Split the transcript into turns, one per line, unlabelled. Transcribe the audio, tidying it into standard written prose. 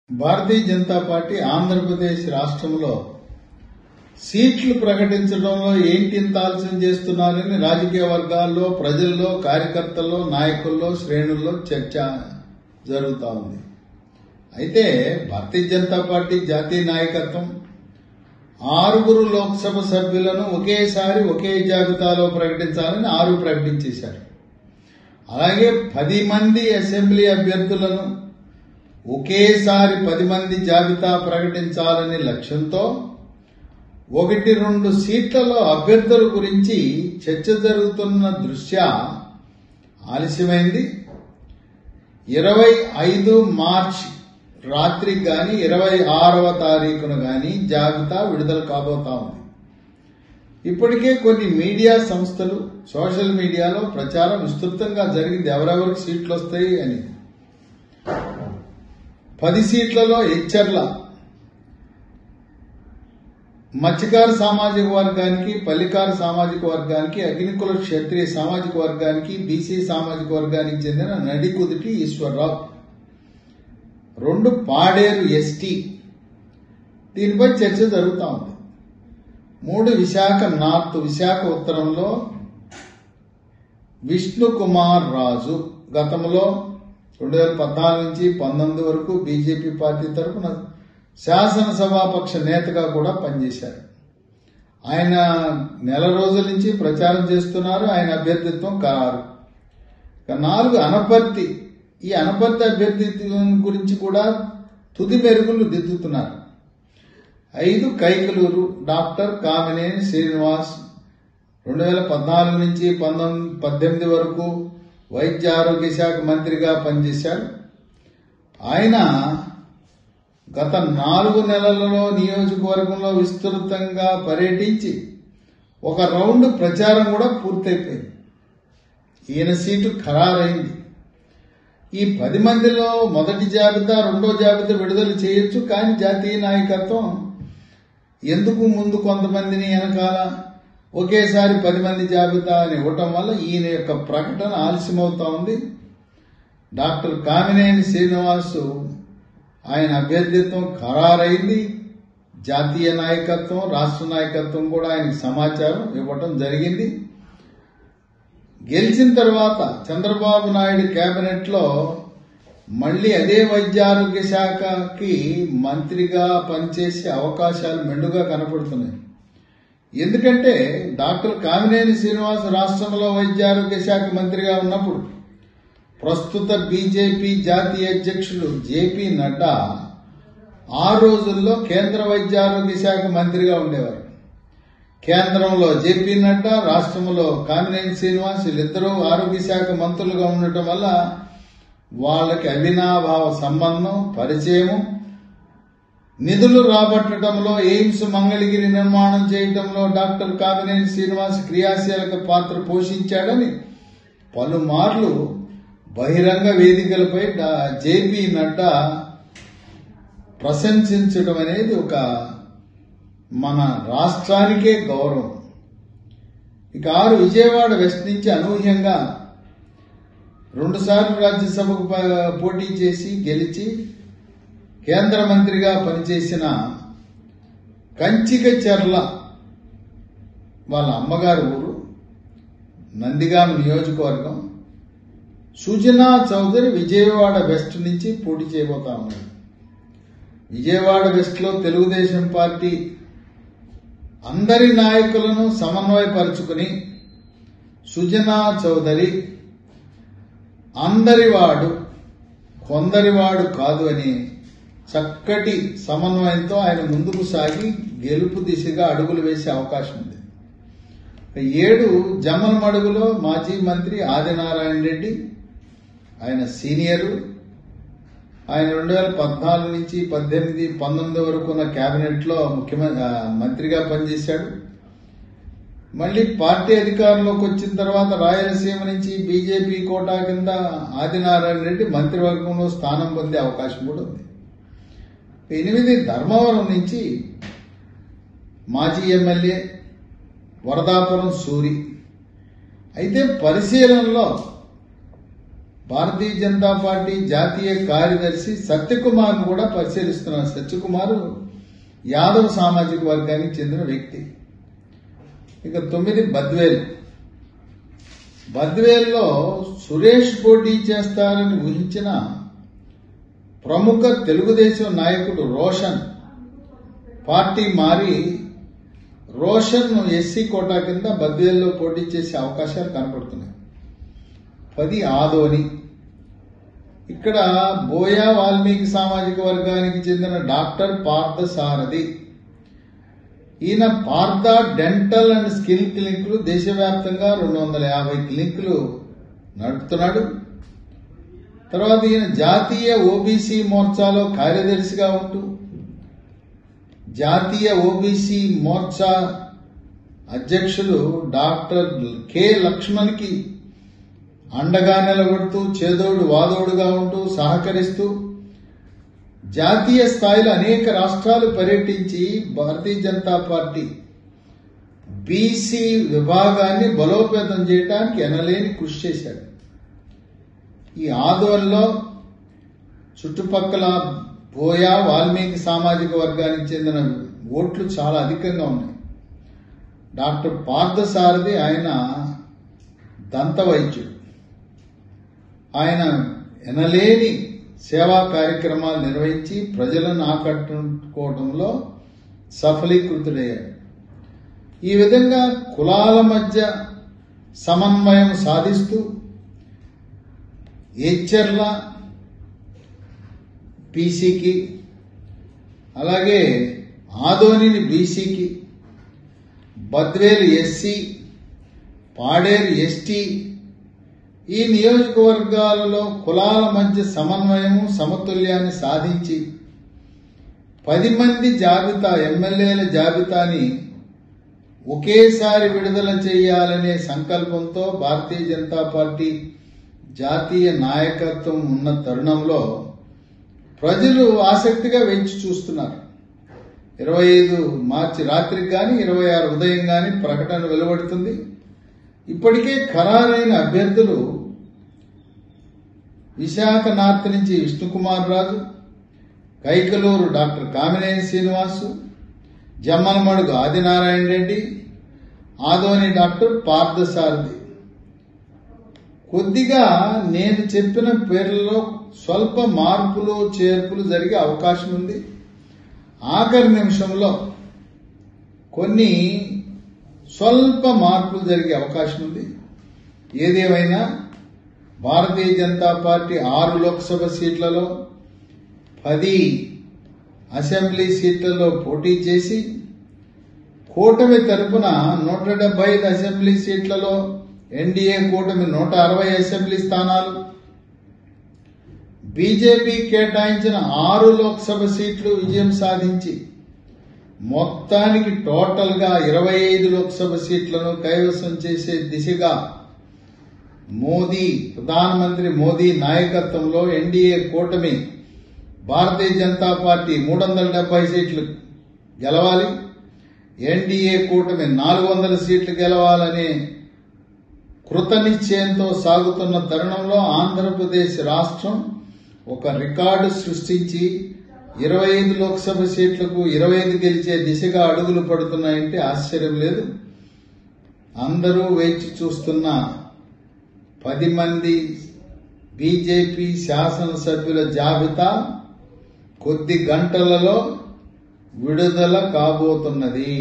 Bharatiya Janata party Andhra Pradesh రాష్ట్రంలో సీట్లు ప్రకటించడంలో ఏంటింత ఆలస్యం చేస్తున్నారని రాజకీయ వర్గాల్లో, ప్రజల్లో, కార్యకర్తల్లో, నాయకుల్లో, శ్రేణుల్లో చర్చ జరుగుతూ ఉంది. అయితే భారతీయ జనతా పార్టీ జాతీయ నాయకత్వం 6 లోక్సభ సభ్యులను ఒకేసారి ఒకే జాబితాలో ప్రకటించాలని 6 ప్రకటించేశారు. అలాగే 10 మంది అసెంబ్లీ అభ్యర్థులను ఒకేసారి 10 మంది జాబితా ప్రకటించాలనే లక్ష్యంతో 1-2 సీట్లలో అభ్యర్థుల గురించి చర్చ జరుగుతున్న దృష్ట్యా ఆలస్యమైంది. 25 మార్చి రాత్రికి గాని 26వ తారీఖున గాని జాబితా విడుదల కాబోతా ఉంది. ఇప్పటికే కొన్ని మీడియా సంస్థలు సోషల్ మీడియాలో ప్రచారం విస్తృతంగా జరిగింది, ఎవరెవరికి సీట్లు వస్తాయి అని. 10 సీట్లలో ఎచ్చర్ల మత్స్యకార సామాజిక వర్గానికి, పల్లికార సామాజిక వర్గానికి, అగ్నికుల క్షత్రియ సామాజిక వర్గానికి, బీసీ సామాజిక వర్గానికి చెందిన నడికుదుటి ఈశ్వరరావు. 2 పాడేరు ఎస్టీ, దీనిపై చర్చ జరుగుతూ ఉంది. 3 విశాఖ నార్త్, విశాఖ ఉత్తరంలో విష్ణు కుమార్ రాజు గతంలో 2014 నుంచి 19 వరకు బీజేపీ పార్టీ తరఫున శాసనసభాపక్ష నేతగా కూడా పనిచేశారు. ఆయన నెల రోజుల నుంచి ప్రచారం చేస్తున్నారు. ఆయన అభ్యర్థిత్వం ఖరారు. 4 అనపర్తి, ఈ అనపర్తి అభ్యర్థిత్వం గురించి కూడా తుది మెరుగులు దిద్దుతున్నారు. 5 కైకలూరు డాక్టర్ కామినేని శ్రీనివాస్ 2014 నుంచి 18 వరకు వైద్య ఆరోగ్య శాఖ మంత్రిగా పనిచేశారు. ఆయన గత 4 నెలలలో నియోజకవర్గంలో విస్తృతంగా పర్యటించి ఒక రౌండ్ ప్రచారం కూడా పూర్తయిపోయింది. ఈయన సీటు ఖరారైంది. ఈ 10 మందిలో మొదటి జాబితా, రెండో జాబితా విడుదల చేయొచ్చు. కానీ జాతీయ నాయకత్వం ఎందుకు ముందు కొంతమందిని వెనకాల ఒకేసారి 10 మంది జాబితా అని ఇవ్వటం వల్ల ఈయన యొక్క ప్రకటన ఆలస్యమవుతా ఉంది. డాక్టర్ కామినేని శ్రీనివాసు ఆయన అభ్యర్థిత్వం ఖరారైంది. జాతీయ నాయకత్వం, రాష్ట్ర నాయకత్వం కూడా ఆయనకు సమాచారం ఇవ్వటం జరిగింది. గెలిచిన తర్వాత చంద్రబాబు నాయుడు కేబినెట్ లో మళ్లీ అదే వైద్య ఆరోగ్య శాఖకి మంత్రిగా పనిచేసే అవకాశాలు మెండుగా కనపడుతున్నాయి. ఎందుకంటే డాక్టర్ కామినేని శ్రీనివాస్ రాష్ట్రంలో వైద్య ఆరోగ్య శాఖ మంత్రిగా ఉన్నప్పుడు ప్రస్తుత బీజేపీ జాతీయ అధ్యక్షుడు జేపీ నడ్డా ఆ రోజుల్లో కేంద్ర వైద్య ఆరోగ్య శాఖ మంత్రిగా ఉండేవారు. కేంద్రంలో జేపీ నడ్డా, రాష్ట్రంలో కామినేని శ్రీనివాస్, వీళ్ళిద్దరూ ఆరోగ్య శాఖ మంత్రులుగా ఉండటం వల్ల వాళ్ళకి అవినాభావ సంబంధం, పరిచయము, నిధులు రాబట్టడంలో, ఎయిమ్స్ మంగళగిరి నిర్మాణం చేయడంలో డాక్టర్ కామినేని శ్రీనివాస్ క్రియాశీలక పాత్ర పోషించాడని పలుమార్లు బహిరంగ వేదికలపై జేపీ నడ్డా ప్రశంసించడం అనేది ఒక మన రాష్ట్రానికే గౌరవం. ఇక 6 విజయవాడ వెస్ట్ నుంచి అనూహ్యంగా 2 సార్లు రాజ్యసభకు పోటీ చేసి గెలిచి కేంద్ర మంత్రిగా పనిచేసిన కంచికచర్ల వాళ్ళ అమ్మగారు ఊరు నందిగామ నియోజకవర్గం సుజనా చౌదరి విజయవాడ వెస్ట్ నుంచి పోటీ చేయబోతా ఉన్నారు. విజయవాడ వెస్ట్ లో తెలుగుదేశం పార్టీ అందరి నాయకులను సమన్వయపరుచుకుని సుజనా చౌదరి అందరివాడు కొందరివాడు కాదు అని చక్కటి సమన్వయంతో ఆయన ముందుకు సాగి గెలుపు దిశగా అడుగులు వేసే అవకాశం ఉంది. 7 జమ్మలమడుగులో మాజీ మంత్రి ఆదినారాయణ రెడ్డి, ఆయన సీనియరు. ఆయన 2014 నుంచి 18, 19 వరకు ఉన్న కేబినెట్ లో మంత్రిగా పనిచేశాడు. మళ్లీ పార్టీ అధికారంలోకి వచ్చిన తర్వాత రాయలసీమ నుంచి బీజేపీ కోటా కింద ఆదినారాయణ రెడ్డి మంత్రివర్గంలో స్థానం పొందే అవకాశం కూడా ఉంది. 8 ధర్మవరం నుంచి మాజీ ఎమ్మెల్యే వరదాపురం సూరి. అయితే పరిశీలనలో భారతీయ జనతా పార్టీ జాతీయ కార్యదర్శి సత్యకుమార్ కూడా పరిశీలిస్తున్నారు. సత్యకుమార్ యాదవ్ సామాజిక వర్గానికి చెందిన వ్యక్తి. ఇక 9 బద్వేల్లో సురేష్ పోటీ చేస్తారని ఊహించిన ప్రముఖ తెలుగుదేశం నాయకుడు రోషన్ పార్టీ మారి రోషన్ ఎస్సీ కోటా కింద బద్వేల్లో పోటీ చేసే అవకాశాలు కనపడుతున్నాయి. 10 ఆదోని. ఇక్కడ బోయా వాల్మీకి సామాజిక వర్గానికి చెందిన డాక్టర్ పార్థసారథి. ఈయన పార్థ డెంటల్ అండ్ స్కిల్ క్లినిక్లు దేశవ్యాప్తంగా 250 క్లినిక్లు నడుపుతున్నాడు. తర్వాత ఈయన జాతీయ ఓబీసీ మోర్చాలో కార్యదర్శిగా ఉంటూ జాతీయ ఓబీసీ మోర్చా అధ్యక్షులు డాక్టర్ కె లక్ష్మణ్కి అండగా నిలబడుతూ చేదోడు వాదోడుగా ఉంటూ సహకరిస్తూ జాతీయ స్థాయిలో అనేక రాష్ట్రాలు పర్యటించి భారతీయ జనతా పార్టీ బీసీ విభాగాన్ని బలోపేతం చేయడానికి ఎనలేని కృషి చేశాడు. ఈ ఆదోళనలో చుట్టుపక్కల బోయా వాల్మీకి సామాజిక వర్గానికి చెందిన ఓట్లు చాలా అధికంగా ఉన్నాయి. డాక్టర్ పార్థసారథి ఆయన దంత వైద్యుడు. ఆయన ఎనలేని సేవా కార్యక్రమాలు నిర్వహించి ప్రజలను ఆకట్టుకోవడంలో సఫలీకృతుడయ్యాడు. ఈ విధంగా కులాల మధ్య సమన్వయం సాధిస్తూ ఏచర్ల బీసీకి, అలాగే ఆదోనిని బీసీకి, బద్వేలు ఎస్సీ, పాడేరు ఎస్టీ, ఈ నియోజకవర్గాలలో కులాల మధ్య సమన్వయము సమతుల్యాన్ని సాధించి 10 మంది జాబితా ఎమ్మెల్యేల జాబితాని ఒకేసారి విడుదల చేయాలనే సంకల్పంతో భారతీయ జనతా పార్టీ జాతీయ నాయకత్వం ఉన్న తరుణంలో ప్రజలు ఆసక్తిగా వేచి చూస్తున్నారు. 25 మార్చి రాత్రికి గాని 26 ఉదయం గాని ప్రకటన వెలువడుతుంది. ఇప్పటికే ఖరారైన అభ్యర్థులు విశాఖ నార్త్ నుంచి విష్ణుకుమార్ రాజు, కైకలూరు డాక్టర్ కామినేని శ్రీనివాసు, జమ్మలమడుగు ఆదినారాయణ రెడ్డి, ఆదోని డాక్టర్ పార్థసారథి. కొద్దిగా నేను చెప్పిన పేర్లలో స్వల్ప మార్పులు చేర్పులు జరిగే అవకాశం ఉంది. ఆఖరి నిమిషంలో కొన్ని స్వల్ప మార్పులు జరిగే అవకాశం ఉంది. ఏదేమైనా భారతీయ జనతా పార్టీ 6 లోక్సభ సీట్లలో 10 అసెంబ్లీ సీట్లలో పోటీ చేసి కూటమి తరపున 175 అసెంబ్లీ సీట్లలో, ఎన్డీఏ కూటమి 160 అసెంబ్లీ స్థానాలు, బీజేపీ కేటాయించిన 6 లోక్సభ సీట్లు విజయం సాధించి మొత్తానికి టోటల్ గా 25 లోక్సభ సీట్లను కైవసం చేసే దిశగా ప్రధానమంత్రి మోదీ నాయకత్వంలో ఎన్డీఏ కూటమి భారతీయ జనతా పార్టీ 370 సీట్లు గెలవాలి, ఎన్డీఏ కూటమి 400 సీట్లు గెలవాలనే కృతనిశ్చయంతో సాగుతున్న తరుణంలో ఆంధ్రప్రదేశ్ రాష్ట్రం ఒక రికార్డు సృష్టించి 25 లోక్సభ సీట్లకు 25 గెలిచే దిశగా అడుగులు పడుతున్నాయంటే ఆశ్చర్యం లేదు. అందరూ వేచి చూస్తున్న 10 మంది బీజేపీ శాసనసభ్యుల జాబితా కొద్ది గంటలలో విడుదల కాబోతున్నది.